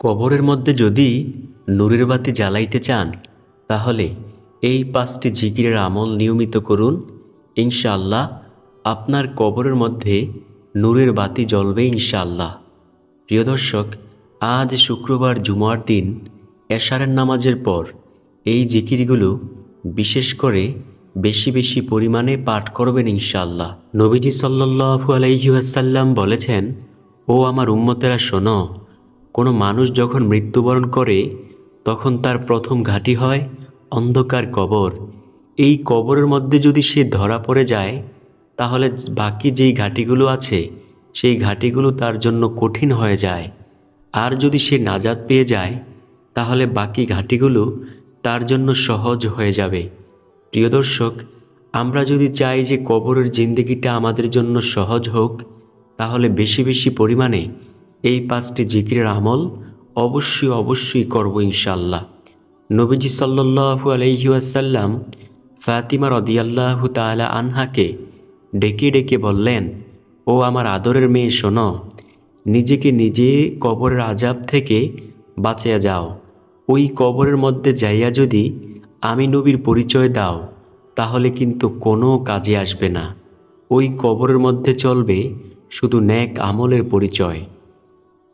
কবরের মধ্যে যদি নূরের বাতি জ্বালাইতে চান তাহলে এই 5টি জিকিরের আমল নিয়মিত করুন। ইনশাআল্লাহ আপনার কবরের মধ্যে নূরের বাতি জ্বলবে ইনশাআল্লাহ। প্রিয় দর্শক, আজ শুক্রবার জুমার দিন এশারের নামাজের পর এই জিকিরগুলো বিশেষ করে বেশি বেশি পরিমাণে পাঠ করবেন ইনশাআল্লাহ। নবীজি সাল্লাল্লাহু আলাইহি ওয়াসাল্লাম বলেছেন, ও আমার উম্মতেরা শোনো, কোনো মানুষ যখন মৃত্যুবরণ করে তখন তার প্রথম ঘাঁটি হয় অন্ধকার কবর। এই কবরের মধ্যে যদি সে ধরা পড়ে যায় তাহলে বাকি যেই ঘাঁটিগুলো আছে সেই ঘাঁটিগুলো তার জন্য কঠিন হয়ে যায়। আর যদি সে নাজাত পেয়ে যায় তাহলে বাকি ঘাঁটিগুলো তার জন্য সহজ হয়ে যাবে। প্রিয় দর্শক, আমরা যদি চাই যে কবরের জিন্দেগিটা আমাদের জন্য সহজ হোক তাহলে বেশি বেশি পরিমাণে এই 5টি জিকিরের আমল অবশ্যই করব ইনশাআল্লাহ। নবীজি সাল্লাল্লাহু আলাইহি ওয়াসাল্লাম ফাতিমা রাদিয়াল্লাহু তাআলা আনহাকে ডেকে ডেকে বললেন, ও আমার আদরের মেয়ে শোনো, নিজেকে নিজে কবরের আযাব থেকে বাঁচিয়ে যাও। ওই কবরের মধ্যে যাইয়া যদি আমি নবীর পরিচয় দাও তাহলে কিন্তু কোনো কাজে আসবে না। ওই কবরের মধ্যে চলবে শুধু নেক আমলের পরিচয়।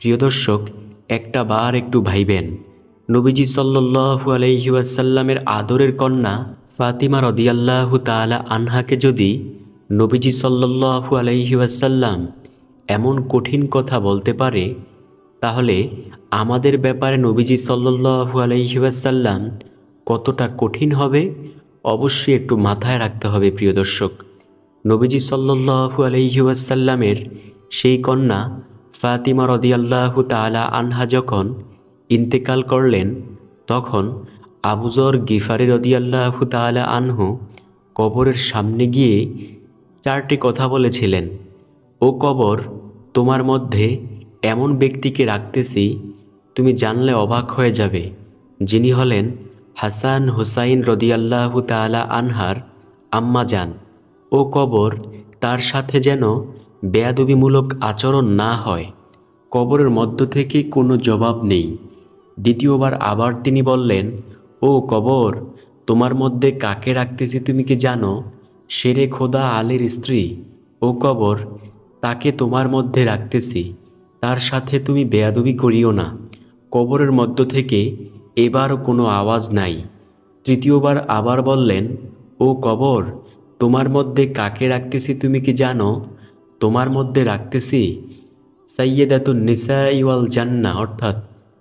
প্রিয় দর্শক, একটা বার একটু ভাইবেন, নবীজি সাল্লাল্লাহু আলাইহি ওয়াসাল্লামের আদরের কন্যা ফাতিমা রাদিয়াল্লাহু তাআলা আনহাকে যদি নবীজি সাল্লাল্লাহু আলাইহি ওয়াসাল্লাম এমন কঠিন কথা বলতে পারে তাহলে আমাদের ব্যাপারে নবীজি সাল্লাল্লাহু আলাইহি ওয়াসাল্লাম কতটা কঠিন হবে অবশ্যই একটু মাথায় রাখতে হবে। প্রিয় দর্শক, নবীজি সাল্লাল্লাহু আলাইহি ওয়াসাল্লামের সেই কন্যা ফাতিমা রাদিয়াল্লাহু তাআলা আনহা যখন ইন্তেকাল করলেন তখন আবু যর গিফারি রাদিয়াল্লাহু তাআলা আনহু কবরের সামনে গিয়ে 4টি কথা বলেছিলেন, ও কবর, তোমার মধ্যে এমন ব্যক্তিকে রাখতেছি তুমি জানলে অবাক হয়ে যাবে, যিনি হলেন হাসান হুসাইন রাদিয়াল্লাহু তাআলা আনহার আম্মা জান। ও কবর, তার সাথে যেন বেয়াদবিমূলক আচরণ না হয়। কবরের মধ্য থেকে কোনো জবাব নেই। দ্বিতীয়বার আবার তিনি বললেন, ও কবর, তোমার মধ্যে কাকে রাখতেছি তুমি কি জানো? শেরে খোদা আলীর স্ত্রী। ও কবর, তাকে তোমার মধ্যে রাখতেছি, তার সাথে তুমি বেয়াদবি করিও না। কবরের মধ্য থেকে এবারও কোনো আওয়াজ নাই। তৃতীয়বার আবার বললেন, ও কবর, তোমার মধ্যে কাকে রাখতেছি তুমি কি জানো? তোমার মধ্যে রাখতেছি সাইয়্যিদাতুন নিসাই ওয়াল জান্নাহ, অর্থাৎ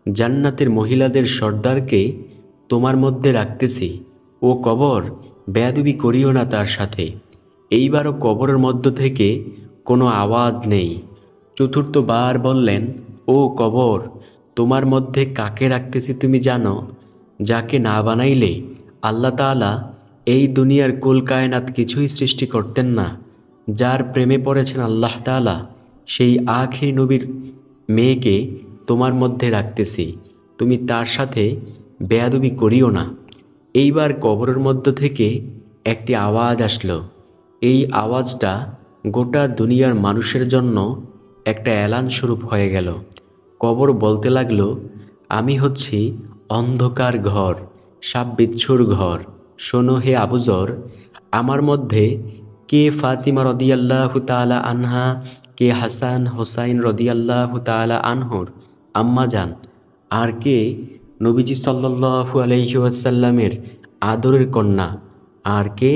জান্নাতের মহিলাদের সর্দারকে তোমার মধ্যে রাখতেছি। ও কবর, বেয়াদবি করিও না তার সাথে। এইবারও কবরের মধ্য থেকে কোনো আওয়াজ নেই। চতুর্থবার বললেন, ও কবর, তোমার মধ্যে কাকে রাখতেছি তুমি জানো? যাকে না বানাইলে আল্লাহ তাআলা এই দুনিয়ার কুল কায়নাত কিছুই সৃষ্টি করতেন না। যার প্রেমে পড়েছেন আল্লাহ তাআলা, সেই আখির নবীর মেয়েকে তোমার মধ্যে রাখতেছি, তুমি তার সাথে বেয়াদবি করিও না। এইবার কবরের মধ্য থেকে একটি আওয়াজ আসলো। এই আওয়াজটা গোটা দুনিয়ার মানুষের জন্য একটা এলান স্বরূপ হয়ে গেল। কবর বলতে লাগলো, আমি হচ্ছি অন্ধকার ঘর, সাপ বিচ্ছুর ঘর। শোনো হে আবু যর, আমার মধ্যে কে ফাতিমা রাদিয়াল্লাহু তাআলা আনহা, কে হাসান হোসাইন রাদিয়াল্লাহু তাআলা আনহুর আম্মা জান, আর কে নবীজি সাল্লাল্লাহু আলাইহি ওয়াসাল্লামের আদরের কন্যা, আর কে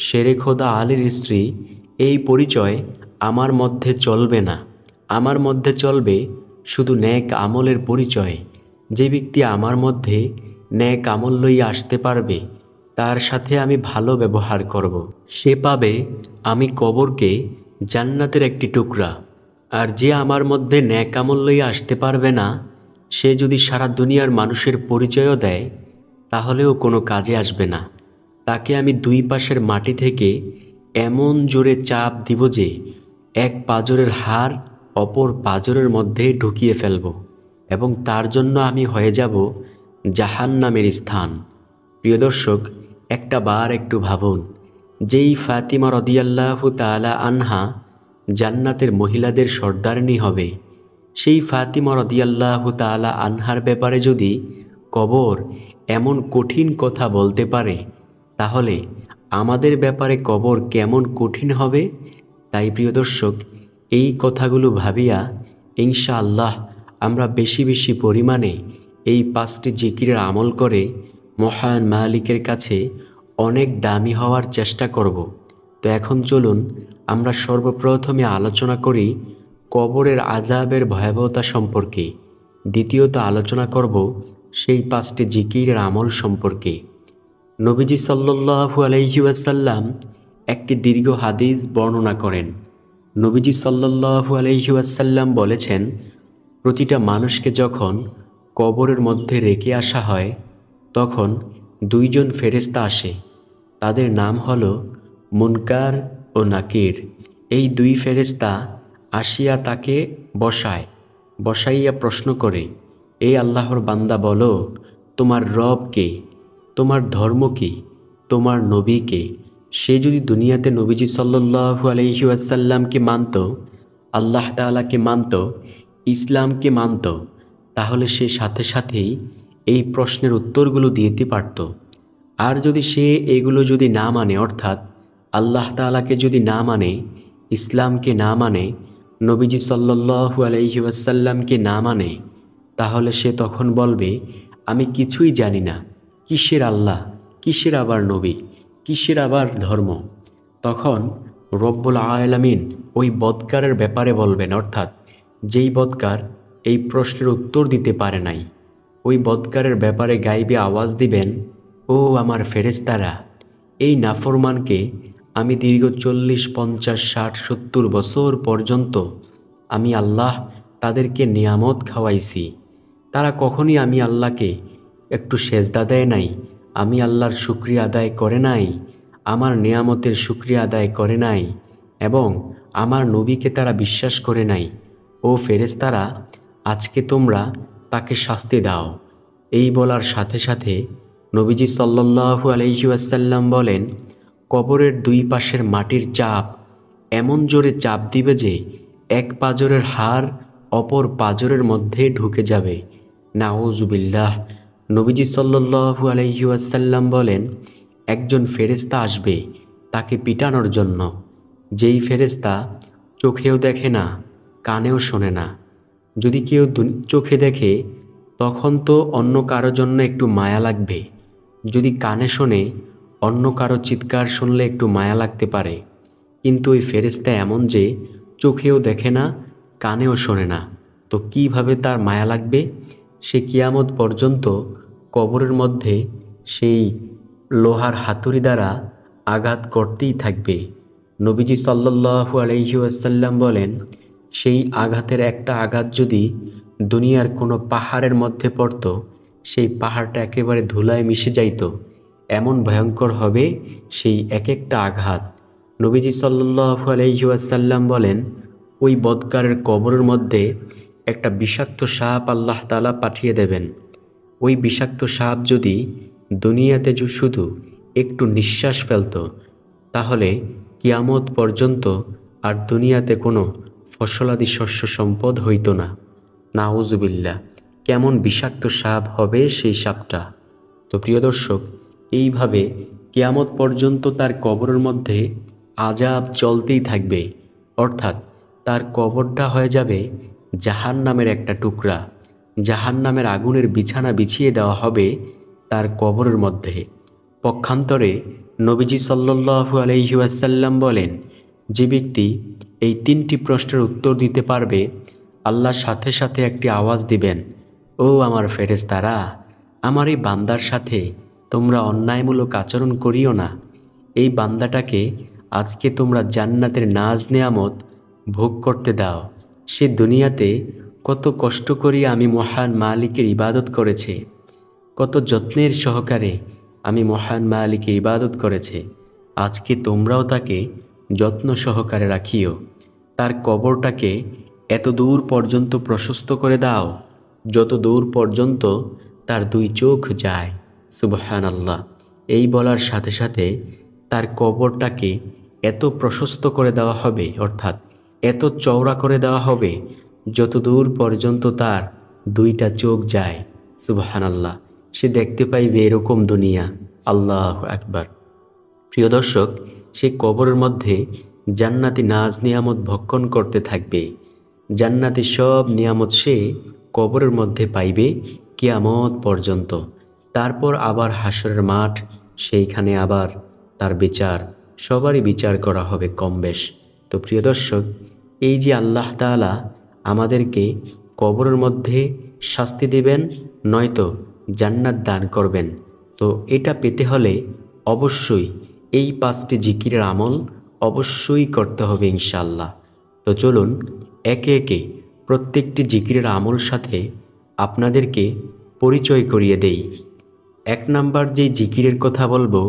শেরে খোদা আলীর স্ত্রী। এই পরিচয় আমার মধ্যে চলবে না। আমার মধ্যে চলবে শুধু নেক আমলের পরিচয়। যে ব্যক্তি আমার মধ্যে নেক আমল লইয়া আসতে পারবে তার সাথে আমি ভালো ব্যবহার করব। সে পাবে আমি কবরকে জান্নাতের একটি টুকরা। আর যে আমার মধ্যে নেক আমল লইয়া আসতে পারবে না, সে যদি সারা দুনিয়ার মানুষের পরিচয়ও দেয় তাহলেও কোনো কাজে আসবে না। তাকে আমি দুই পাশের মাটি থেকে এমন জোরে চাপ দিব যে এক পাঁজরের হাড় অপর পাঁজরের মধ্যে ঢুকিয়ে ফেলব, এবং তার জন্য আমি হয়ে যাব জাহান্নামের স্থান। প্রিয় দর্শক, একটা বার একটু ভাবুন, যেই ফাতিমা রাদিয়াল্লাহু তাআলা আনহা জান্নাতের মহিলাদের সর্দারনী হবে, সেই ফাতিমা রাদিয়াল্লাহু তাআলা আনহার ব্যাপারে যদি কবর এমন কঠিন কথা বলতে পারে, তাহলে আমাদের ব্যাপারে কবর কেমন কঠিন হবে। তাই প্রিয় দর্শক, এই কথাগুলো ভাবিয়া ইনশাআল্লাহ আমরা বেশি বেশি পরিমাণে এই 5টি জিকিরের আমল করে মহান মালিকের কাছে অনেক দামি হওয়ার চেষ্টা করব। তো এখন চলুন আমরা সর্বপ্রথমে আলোচনা করি কবরের আযাবের ভয়াবহতা সম্পর্কে। দ্বিতীয়ত আলোচনা করব সেই 5টি জিকিরের আমল সম্পর্কে। নবীজি সাল্লাল্লাহু আলাইহি ওয়াসাল্লাম একটি দীর্ঘ হাদিস বর্ণনা করেন। নবীজি সাল্লাল্লাহু আলাইহি ওয়াসাল্লাম বলেছেন, প্রতিটা মানুষকে যখন কবরের মধ্যে রেখে আসা হয়, তখন 2জন ফেরেশতা আসে। তাদের নাম হলো মুনকার ও নাকির। এই 2 ফেরেশতা আসিয়া তাকে বসাইয়া প্রশ্ন করে, এই আল্লাহর বান্দা বলো, তোমার রব কে? তোমার ধর্ম কি? তোমার নবী কে? সে যদি দুনিয়াতে নবীজি সাল্লাল্লাহু আলাইহি ওয়াসাল্লামকে মানত, আল্লাহ তাআলাকে মানত, ইসলামকে মানত, তাহলে সে সাথে সাথেই এই প্রশ্নের উত্তরগুলো দিতে পারত। আর যদি সে এগুলো যদি না মানে, অর্থাৎ আল্লাহ তাআলাকে যদি না মানে, ইসলামকে না মানে, নবীজি সাল্লাল্লাহু আলাইহি ওয়াসাল্লামকে না মানে, তাহলে সে তখন বলবে, আমি কিছুই জানি না। কিসের আল্লাহ, কিসের আবার নবী, কিসের আবার ধর্ম? তখন রব্বুল আলামিন ওই বদকারের ব্যাপারে বলবেন, অর্থাৎ যেই বদকার এই প্রশ্নের উত্তর দিতে পারে নাই, ওই বদকারের ব্যাপারে গাইবে আওয়াজ দিবেন, ও আমার ফেরেশতারা, এই নাফরমানকে আমি দীর্ঘ 40, 50, 60, 70 বছর পর্যন্ত আমি আল্লাহ তাদেরকে নিয়ামত খাওয়াইছি। তারা কখনই আমি আল্লাহকে একটু সেজদা দেয় নাই, আমি আল্লাহর শুকরিয়া আদায় করে নাই, আমার নিয়ামতের শুকরিয়া আদায় করে নাই, এবং আমার নবীকে তারা বিশ্বাস করে নাই। ও ফেরেশতারা, আজকে তোমরা তাকে শাস্তি দাও। এই বলার সাথে সাথে নবীজি সাল্লাল্লাহু আলাইহি ওয়াসাল্লাম বলেন, কবরের 2 পাশের মাটির চাপ এমন জোরে চাপ দিবে যে এক পাঁজরের হাড় অপর পাঁজরের মধ্যে ঢুকে যাবে। নাউজুবিল্লাহ। নবীজি সাল্লাল্লাহু আলাইহি ওয়াসাল্লাম বলেন, একজন ফেরেশতা আসবে তাকে পিটানোর জন্য, যেই ফেরেশতা চোখেও দেখে না, কানেও শোনে না। যদি কেউ চোখে দেখে, তখন তো অন্য কারো জন্য একটু মায়া লাগবে। যদি কানে শোনে, অন্য কারো চিৎকার শুনলে একটু মায়া লাগতে পারে। কিন্তু ওই ফেরেশতা এমন যে চোখেও দেখে না, কানেও শোনে না, তো কিভাবে তার মায়া লাগবে? সে কিয়ামত পর্যন্ত কবরের মধ্যে সেই লোহার হাতুড়ি দ্বারা আঘাত করতেই থাকবে। নবীজি সাল্লাল্লাহু আলাইহি ওয়াসাল্লাম বলেন, সেই আঘাতের একটা আঘাত যদি দুনিয়ার কোনো পাহাড়ের মধ্যে পড়ত, সেই পাহাড়টা একেবারে ধুলায় মিশে যাইত। এমন ভয়ঙ্কর হবে সেই এক একটা আঘাত। নবীজি সাল্লাল্লাহু আলাইহি ওয়াসাল্লাম বলেন, ওই বদকারের কবরের মধ্যে একটা বিষাক্ত সাপ আল্লাহ তাআলা পাঠিয়ে দেবেন। ওই বিষাক্ত সাপ যদি দুনিয়াতে শুধু একটু নিঃশ্বাস ফেলত, তাহলে কিয়ামত পর্যন্ত আর দুনিয়াতে কোনো ফসলাদি শস্য সম্পদ হইত না। নাউজুবিল্লাহ। কেমন বিষাক্ত সাপ হবে সেই সাপটা। তো প্রিয় দর্শক, এইভাবে কিয়ামত পর্যন্ত তার কবরের মধ্যে আযাব চলতেই থাকবে, অর্থাৎ তার কবরটা হয়ে যাবে জাহান্নামের একটা টুকরা। জাহান্নামের আগুনের বিছানা বিছিয়ে দেওয়া হবে তার কবরের মধ্যে। পক্ষান্তরে নবীজি সাল্লাল্লাহু আলাইহি ওয়াসাল্লাম বলেন, যে ব্যক্তি এই 3টি প্রশ্নের উত্তর দিতে পারবে, আল্লাহ সাথে সাথে একটি আওয়াজ দিবেন, ও আমার ফেরেশতারা, আমার এই বান্দার সাথে তোমরা অন্যায়মূলক আচরণ করিও না। এই বান্দাটাকে আজকে তোমরা জান্নাতের নাজ নেয়ামত ভোগ করতে দাও। সে দুনিয়াতে কত কষ্ট করিয়া আমি মহান মালিকের ইবাদত করেছে, কত যত্নের সহকারে আমি মহান মালিকের ইবাদত করেছে। আজকে তোমরাও তাকে যত্ন সহকারে রাখিও। তার কবরটাকে এত দূর পর্যন্ত প্রশস্ত করে দাও, যত দূর পর্যন্ত তার 2 চোখ যায়। সুবহানাল্লাহ। এই বলার সাথে সাথে তার কবরটাকে এত প্রশস্ত করে দেওয়া হবে, অর্থাৎ এত চওড়া করে দেওয়া হবে, যতদূর পর্যন্ত তার দুইটা চোখ যায়, সুবহানাল্লাহ, সে দেখতে পাইবে এরকম দুনিয়া। আল্লাহু আকবার। প্রিয় দর্শক, সে কবরের মধ্যে জান্নাতি নাজ নিয়ামত ভক্ষণ করতে থাকবে। জান্নাতি সব নিয়ামত সে কবরের মধ্যে পাইবে কিয়ামত পর্যন্ত। তারপর আবার হাসরের মাঠ, সেইখানে আবার তার বিচার, সবারই বিচার করা হবে কম বেশ। তো প্রিয় দর্শক, এই যে আল্লাহ তাআলা আমাদেরকে কবরের মধ্যে শাস্তি দিবেন, নয়তো জান্নাত দান করবেন, তো এটা পেতে হলে অবশ্যই এই 5টি জিকিরের আমল অবশ্যই করতে হবে ইনশাআল্লাহ। তো চলুন একে একে প্রত্যেকটি জিকিরের আমল সাথে আপনাদেরকে পরিচয় করিয়ে দেই। 1 নাম্বার যেই জিকিরের কথা বলবো,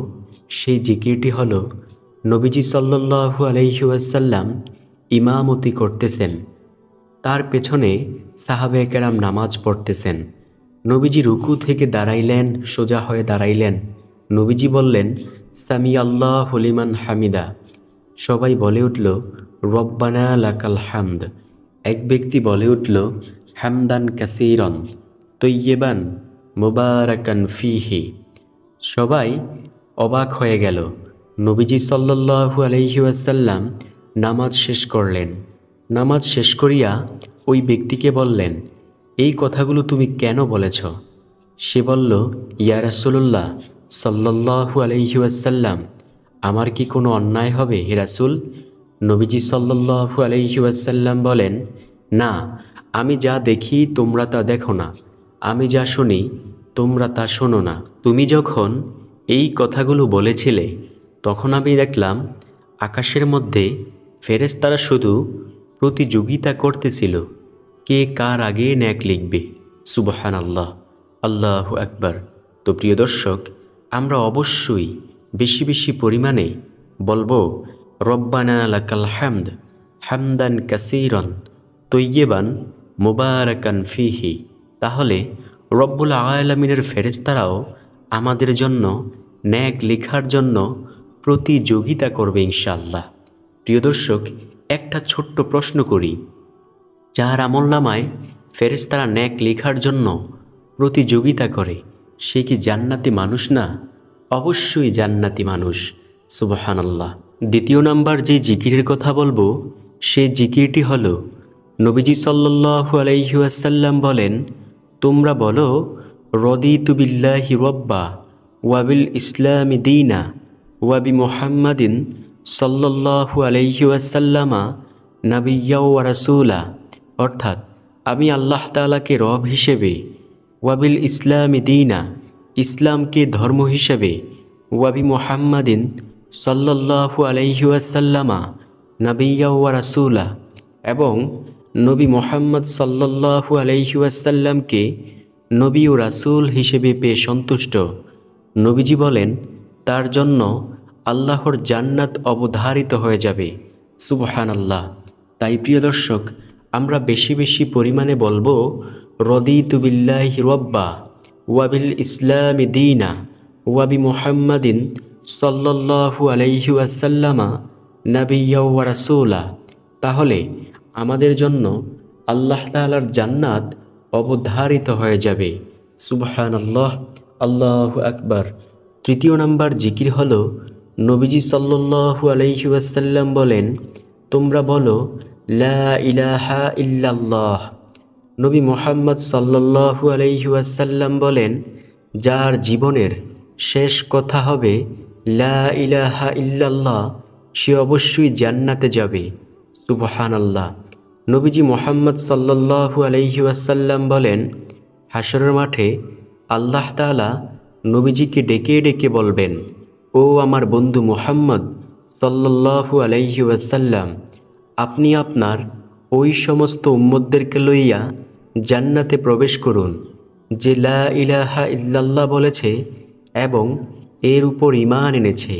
সেই জিকিরটি হলো নবীজি সাল্লাল্লাহু আলাইহি ওয়াসাল্লাম ইমামতি করতেছেন, তার পেছনে সাহাবায়ে কেরাম নামাজ পড়তেছেন। নবীজি রুকু থেকে দাঁড়াইলেন, সোজা হয়ে দাঁড়াইলেন। নবীজি বললেন, সামি আল্লাহু লিমান হামিদা। সবাই বলে উঠল, রব্বানা লাকাল হামদ। এক ব্যক্তি বলে উঠল, হামদান কাসীরান তয়্যিবান মুবারাকান ফীহি। সবাই অবাক হয়ে গেল। নবীজি সাল্লাল্লাহু আলাইহি ওয়াসাল্লাম নামাজ শেষ করলেন। নামাজ শেষ করিয়া ওই ব্যক্তিকে বললেন, এই কথাগুলো তুমি কেন বলেছ? সে বলল, ইয়া রাসূলুল্লাহ সাল্লাল্লাহু আলাইহি ওয়াসাল্লাম, আমার কি কোনো অন্যায় হবে হে রাসূল? নবীজি সাল্লাল্লাহু আলাইহি ওয়াসাল্লাম বলেন, না, আমি যা দেখি তোমরা তা দেখো না, আমি যা শুনি তোমরা তা শোনো না। তুমি যখন এই কথাগুলো বলেছিলে, তখন আমি দেখলাম আকাশের মধ্যে ফেরেশতারা শুধু প্রতিযোগিতা করতেছিল, কে কার আগে নেক লিখবে। সুবহানাল্লাহ, আল্লাহু আকবার। তো প্রিয় দর্শক, আমরা অবশ্যই বেশি বেশি পরিমাণে বলবো, রব্বানা লাকাল হামদ হামদান কাসীরান তয়্যিবান মুবারাকান ফীহি। তাহলে রব্বুল আলামিনের ফেরেশতারাও আমাদের জন্য নেক লেখার জন্য প্রতিযোগিতা করবে ইনশাআল্লাহ। প্রিয় দর্শক, একটা ছোট্ট প্রশ্ন করি, যার আমলনামায় ফেরেশতারা নেক লেখার জন্য প্রতিযোগিতা করে, সে কি জান্নাতি মানুষ না? অবশ্যই জান্নাতি মানুষ। সুবহানাল্লাহ। 2 নাম্বার যে জিকিরের কথা বলবো, সেই জিকিরটি হলো নবীজি সাল্লাল্লাহু আলাইহি ওয়াসাল্লাম বলেন, তোমরা বলো, রদিতু বিল্লাহি রব্বা ওয়া বিল ইসলামি দীনা ওয়া বি মুহাম্মাদিন সাল্লাল্লাহু আলাইহি ওয়াসাল্লামা নাবিয়্যা ওয়া রাসূলা। অর্থাৎ, আমি আল্লাহ তাআলাকে রব হিসেবে, ওয়াবিল ইসলামি দীনা, ইসলামকে ধর্ম হিসেবে, ওয়াবি মুহাম্মাদিন সাল্লাল্লাহু আলাইহি ওয়াসাল্লামা নাবিয়্যা ওয়া রাসূলা, এবং নবী মুহাম্মদ সাল্লাল্লাহু আলাইহি ওয়াসাল্লামকে নবী ও রাসূল হিসেবে পেয়ে সন্তুষ্ট। নবীজি বলেন, তার জন্য আল্লাহর জান্নাত অবধারিত হয়ে যাবে। সুবহানাল্লাহ। তাই প্রিয় দর্শক, আমরা বেশি বেশি পরিমাণে বলবো, রদিতু বিল্লাহি রব্বা ওয়া বিল ইসলামি দীনা ওয়া বি মুহাম্মাদিন সাল্লাল্লাহু আলাইহি ওয়াসাল্লামা নাবিয়্যা ওয়া রাসূলা। তাহলে আমাদের জন্য আল্লাহ তাআলার জান্নাত অবধারিত হয়ে যাবে। সুবহানাল্লাহ, আল্লাহু আকবার। 3 নাম্বার জিকির হলো, নবীজি সাল্লাল্লাহু আলাইহি ওয়াসাল্লাম বলেন, তোমরা বলো, লা ইলাহা ইল্লাল্লাহ। নবী মুহাম্মদ সাল্লাল্লাহু আলাইহি ওয়াসাল্লাম বলেন, যার জীবনের শেষ কথা হবে লা ইলাহা ইল্লাল্লাহ, সে অবশ্যই জান্নাতে যাবে। সুবহানাল্লাহ। নবীজি মুহাম্মদ সাল্লাল্লাহু আলাইহি ওয়াসাল্লাম বলেন, হাসরের মাঠে আল্লাহ তাআলা নবীজিকে ডেকে ডেকে বলবেন, ও আমার বন্ধু মুহাম্মদ সাল্লাল্লাহু আলাইহি ওয়াসাল্লাম, আপনি আপনার ওই সমস্ত উম্মতদেরকে লইয়া জান্নাতে প্রবেশ করুন, যে লা ইলাহা ইল্লাল্লাহ বলেছে এবং এর উপর ঈমান এনেছে।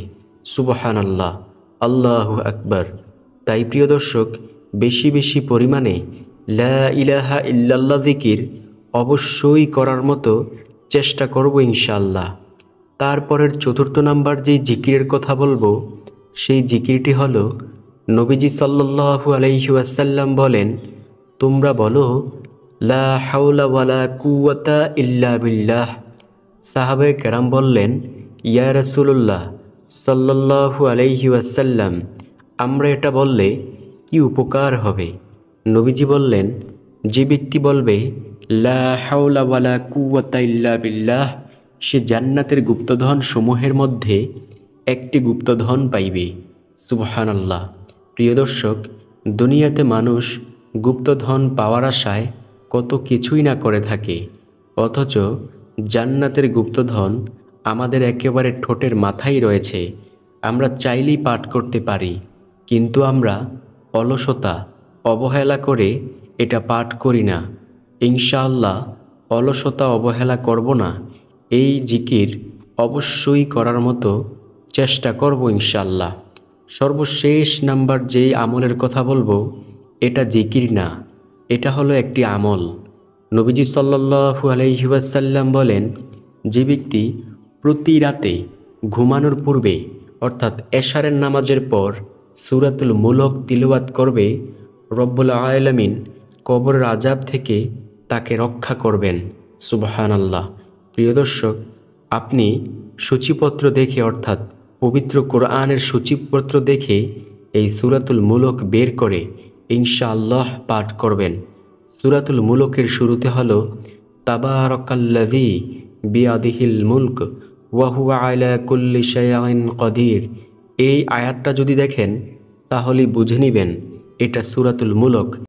সুবহানাল্লাহ, আল্লাহু আকবার। তাই প্রিয় দর্শক, বেশি বেশি পরিমাণে লা ইলাহা ইল্লাল্লাহ জিকির অবশ্যই করার মতো চেষ্টা করব ইনশাআল্লাহ। তারপরের 4 নাম্বার যেই জিকিরের কথা বলবো, সেই জিকিরটি হলো, নবীজি সাল্লাল্লাহু আলাইহি ওয়াসাল্লাম বলেন, তোমরা বলো, লা হাওলা ওয়ালা কুওয়াতা ইল্লা বিল্লাহ। সাহাবায়ে কেরাম বললেন, ইয়া রাসূলুল্লাহ সাল্লাল্লাহু আলাইহি ওয়াসাল্লাম, আমরা এটা বললে কি উপকার হবে? নবীজি বললেন, যে ব্যক্তি বলবে লা হাওলা ওয়ালা কুওয়াতা ইল্লা বিল্লাহ, সে জান্নাতের গুপ্তধন সমূহের মধ্যে একটি গুপ্তধন পাইবে। সুবহানাল্লাহ। প্রিয় দর্শক, দুনিয়াতে মানুষ গুপ্তধন পাওয়ার আশায় কত কিছুই না করে থাকে, অথচ জান্নাতের গুপ্তধন আমাদের একেবারে ঠোঁটের মাথায় রয়েছে। আমরা চাইলেই পাঠ করতে পারি, কিন্তু আমরা অলসতা অবহেলা করে এটা পাঠ করি না। ইনশাআল্লাহ অলসতা অবহেলা করব না। এই জিকির অবশ্যই করার মতো চেষ্টা করব ইনশাআল্লাহ। সর্বশেষ নাম্বার যেই আমলের কথা বলবো, এটা জিকির না, এটা হলো একটি আমল। নবীজি সাল্লাল্লাহু আলাইহি ওয়াসাল্লাম বলেন, যে ব্যক্তি প্রতি রাতে ঘুমানোর পূর্বে অর্থাৎ এশারের নামাজের পর সূরাতুল মুলক তিলাওয়াত করবে, রব্বুল আলামিন কবরের আযাব থেকে তাকে রক্ষা করবেন। সুবহানাল্লাহ। প্রিয় দর্শক, আপনি সূচিপত্র দেখে অর্থাৎ পবিত্র কোরআনের সূচিপত্র দেখে এই সূরাতুল মুলক বের করে ইনশাআল্লাহ পাঠ করবেন। সূরাতুল মুলকের শুরুতে হলো তাবারাকাল্লাযী বিয়াদিহিল মুলক ওয়া হুয়া আলা কুল্লি শাইইন কাদির। এই আয়াতটা যদি দেখেন তাহলে বুঝে নেবেন এটা সূরাতুল মুলক।